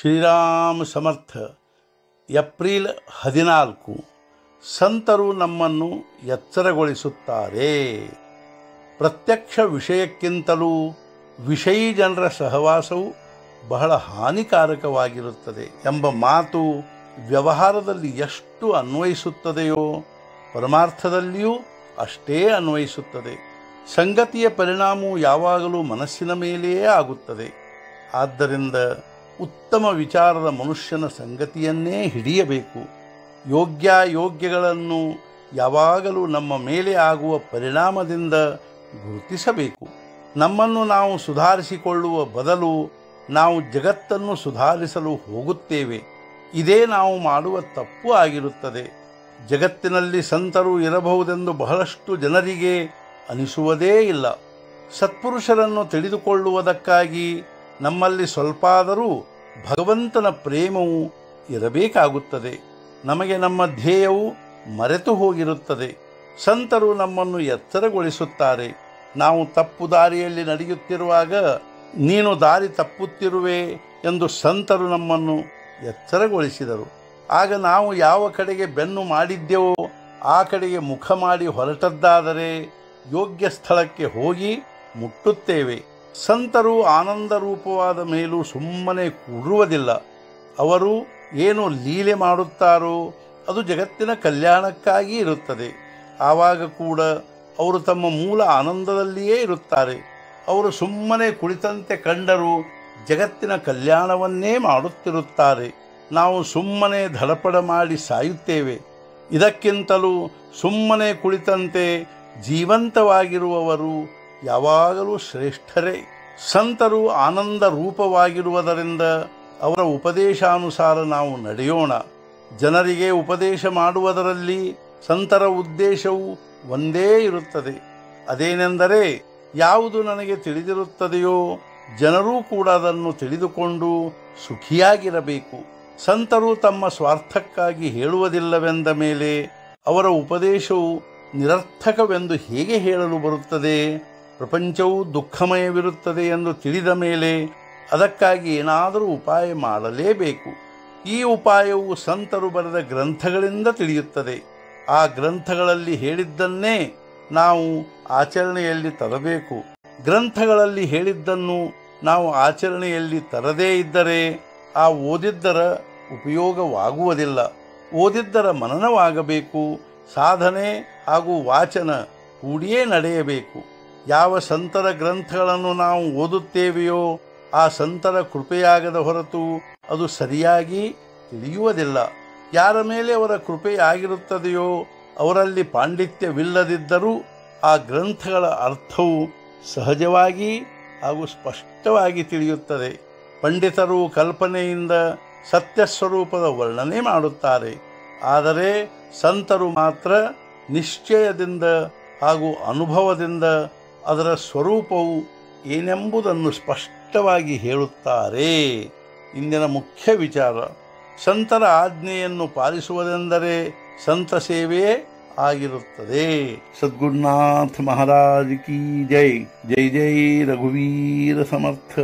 ಶ್ರೀರಾಮ ಸಮರ್ಥ. April 14. ಸಂತರು ನಮ್ಮನ್ನು ಎಚ್ಚರಗೊಳಿಸುತ್ತಾರೆ. ಪ್ರತ್ಯಕ್ಷ ವಿಷಯಕ್ಕಿಂತಲೂ ವಿಷಯೀ ಜನರ ಸಹವಾಸವು ಬಹಳ ಹಾನಿಕಾರಕವಾಗಿರುತ್ತದೆ ಎಂಬ ಮಾತು ವ್ಯವಹಾರದಲ್ಲಿ ಎಷ್ಟು ಅನ್ವಯಿಸುತ್ತದೆಯೋ ಪರಮಾರ್ಥದಲ್ಲಿಯೂ ಅಷ್ಟೇ ಅನ್ವಯಿಸುತ್ತದೆ. ಸಂಗತಿಯ ಪರಿಣಾಮವು ಯಾವಾಗಲೂ ಮನಸ್ಸಿನ ಮೇಲೆಯೇ ಆಗುತ್ತದೆ. ಆದ್ದರಿಂದ ಉತ್ತಮ ವಿಚಾರದ ಮನುಷ್ಯನ ಸಂಗತಿಯನ್ನೇ ಹಿಡಿಯಬೇಕು. ಯೋಗ್ಯಗಳನ್ನು ಯಾವಾಗಲೂ ನಮ್ಮ ಮೇಲೆ ಆಗುವ ಪರಿಣಾಮದಿಂದ ಗುರುತಿಸಬೇಕು. ನಮ್ಮನ್ನು ನಾವು ಸುಧಾರಿಸಿಕೊಳ್ಳುವ ಬದಲು ನಾವು ಜಗತ್ತನ್ನು ಸುಧಾರಿಸಲು ಹೋಗುತ್ತೇವೆ. ಇದೇ ನಾವು ಮಾಡುವ ತಪ್ಪು ಆಗಿರುತ್ತದೆ. ಜಗತ್ತಿನಲ್ಲಿ ಸಂತರು ಇರಬಹುದೆಂದು ಬಹಳಷ್ಟು ಜನರಿಗೆ ಅನಿಸುವುದೇ ಇಲ್ಲ. ಸತ್ಪುರುಷರನ್ನು ತಿಳಿದುಕೊಳ್ಳುವುದಕ್ಕಾಗಿ ನಮ್ಮಲ್ಲಿ ಸ್ವಲ್ಪಾದರೂ ಭಗವಂತನ ಪ್ರೇಮವು ಇರಬೇಕಾಗುತ್ತದೆ. ನಮಗೆ ನಮ್ಮ ಧ್ಯೇಯವು ಮರೆತು ಹೋಗಿರುತ್ತದೆ. ಸಂತರು ನಮ್ಮನ್ನು ಎಚ್ಚರಗೊಳಿಸುತ್ತಾರೆ. ನಾವು ತಪ್ಪು ದಾರಿಯಲ್ಲಿ ನಡೆಯುತ್ತಿರುವಾಗ ನೀನು ದಾರಿ ತಪ್ಪುತ್ತಿರುವೆ ಎಂದು ಸಂತರು ನಮ್ಮನ್ನು ಎಚ್ಚರಗೊಳಿಸಿದರು. ಆಗ ನಾವು ಯಾವ ಕಡೆಗೆ ಬೆನ್ನು ಮಾಡಿದ್ದೆವೋ ಆ ಕಡೆಗೆ ಮುಖ ಮಾಡಿ ಹೊರಟದ್ದಾದರೆ ಯೋಗ್ಯ ಸ್ಥಳಕ್ಕೆ ಹೋಗಿ ಮುಟ್ಟುತ್ತೇವೆ. ಸಂತರು ಆನಂದ ರೂಪವಾದ ಮೇಲೂ ಸುಮ್ಮನೆ ಕೂರುವುದಿಲ್ಲ. ಅವರು ಏನು ಲೀಲೆ ಮಾಡುತ್ತಾರೋ ಅದು ಜಗತ್ತಿನ ಕಲ್ಯಾಣಕ್ಕಾಗಿ ಇರುತ್ತದೆ. ಆವಾಗ ಕೂಡ ಅವರು ತಮ್ಮ ಮೂಲ ಆನಂದದಲ್ಲಿಯೇ ಇರುತ್ತಾರೆ. ಅವರು ಸುಮ್ಮನೆ ಕುಳಿತಂತೆ ಕಂಡರೂ ಜಗತ್ತಿನ ಕಲ್ಯಾಣವನ್ನೇ ಮಾಡುತ್ತಿರುತ್ತಾರೆ. ನಾವು ಸುಮ್ಮನೆ ಧಡಪಡ ಮಾಡಿ ಸಾಯುತ್ತೇವೆ. ಇದಕ್ಕಿಂತಲೂ ಸುಮ್ಮನೆ ಕುಳಿತಂತೆ ಜೀವಂತವಾಗಿರುವವರು ಯಾವಾಗಲೂ ಶ್ರೇಷ್ಠರೇ. ಸಂತರು ಆನಂದ ರೂಪವಾಗಿರುವುದರಿಂದ ಅವರ ಉಪದೇಶಾನುಸಾರ ನಾವು ನಡೆಯೋಣ. ಜನರಿಗೆ ಉಪದೇಶ ಮಾಡುವುದರಲ್ಲಿ ಸಂತರ ಉದ್ದೇಶವು ಒಂದೇ ಇರುತ್ತದೆ. ಅದೇನೆಂದರೆ ಯಾವುದು ನನಗೆ ತಿಳಿದಿರುತ್ತದೆಯೋ ಜನರೂ ಕೂಡ ಅದನ್ನು ತಿಳಿದುಕೊಂಡು ಸುಖಿಯಾಗಿರಬೇಕು. ಸಂತರು ತಮ್ಮ ಸ್ವಾರ್ಥಕ್ಕಾಗಿ ಹೇಳುವುದಿಲ್ಲವೆಂದ ಮೇಲೆ ಅವರ ಉಪದೇಶವು ನಿರರ್ಥಕವೆಂದು ಹೇಗೆ ಹೇಳಲು ಬರುತ್ತದೆ? ಪ್ರಪಂಚವು ದುಃಖಮಯವಿರುತ್ತದೆ ಎಂದು ತಿಳಿದ ಮೇಲೆ ಅದಕ್ಕಾಗಿ ಏನಾದರೂ ಉಪಾಯ ಮಾಡಲೇಬೇಕು. ಈ ಉಪಾಯವು ಸಂತರು ಬರೆದ ಗ್ರಂಥಗಳಿಂದ ತಿಳಿಯುತ್ತದೆ. ಆ ಗ್ರಂಥಗಳಲ್ಲಿ ಹೇಳಿದ್ದನ್ನೇ ನಾವು ಆಚರಣೆಯಲ್ಲಿ ತರಬೇಕು. ಗ್ರಂಥಗಳಲ್ಲಿ ಹೇಳಿದ್ದನ್ನು ನಾವು ಆಚರಣೆಯಲ್ಲಿ ತರದೇ ಇದ್ದರೆ ಆ ಓದಿದ್ದರ ಉಪಯೋಗವಾಗುವುದಿಲ್ಲ. ಓದಿದ್ದರ ಮನನವಾಗಬೇಕು. ಸಾಧನೆ ಹಾಗೂ ವಾಚನ ಕೂಡಿಯೇ ನಡೆಯಬೇಕು. ಯಾವ ಸಂತರ ಗ್ರಂಥಗಳನ್ನು ನಾವು ಓದುತ್ತೇವೆಯೋ ಆ ಸಂತರ ಕೃಪೆಯಾಗದ ಹೊರತು ಅದು ಸರಿಯಾಗಿ ತಿಳಿಯುವುದಿಲ್ಲ. ಯಾರ ಮೇಲೆ ಅವರ ಕೃಪೆಯಾಗಿರುತ್ತದೆಯೋ ಅವರಲ್ಲಿ ಪಾಂಡಿತ್ಯವಿಲ್ಲದಿದ್ದರೂ ಆ ಗ್ರಂಥಗಳ ಅರ್ಥವು ಸಹಜವಾಗಿ ಹಾಗೂ ಸ್ಪಷ್ಟವಾಗಿ ತಿಳಿಯುತ್ತದೆ. ಪಂಡಿತರು ಕಲ್ಪನೆಯಿಂದ ಸತ್ಯಸ್ವರೂಪದ ವರ್ಣನೆ ಮಾಡುತ್ತಾರೆ. ಆದರೆ ಸಂತರು ಮಾತ್ರ ನಿಶ್ಚಯದಿಂದ ಹಾಗೂ ಅನುಭವದಿಂದ ಅದರ ಸ್ವರೂಪವು ಏನೆಂಬುದನ್ನು ಸ್ಪಷ್ಟವಾಗಿ ಹೇಳುತ್ತಾರೆ. ಇಂದಿನ ಮುಖ್ಯ ವಿಚಾರ, ಸಂತರ ಆಜ್ಞೆಯನ್ನು ಪಾಲಿಸುವುದೆಂದರೆ ಸಂತ ಸೇವೆಯೇ ಆಗಿರುತ್ತದೆ. ಸದ್ಗುರುನಾಥ ಮಹಾರಾಜ್ ಕಿ ಜೈ. ಜೈ ಜೈ ರಘುವೀರ ಸಮರ್ಥ.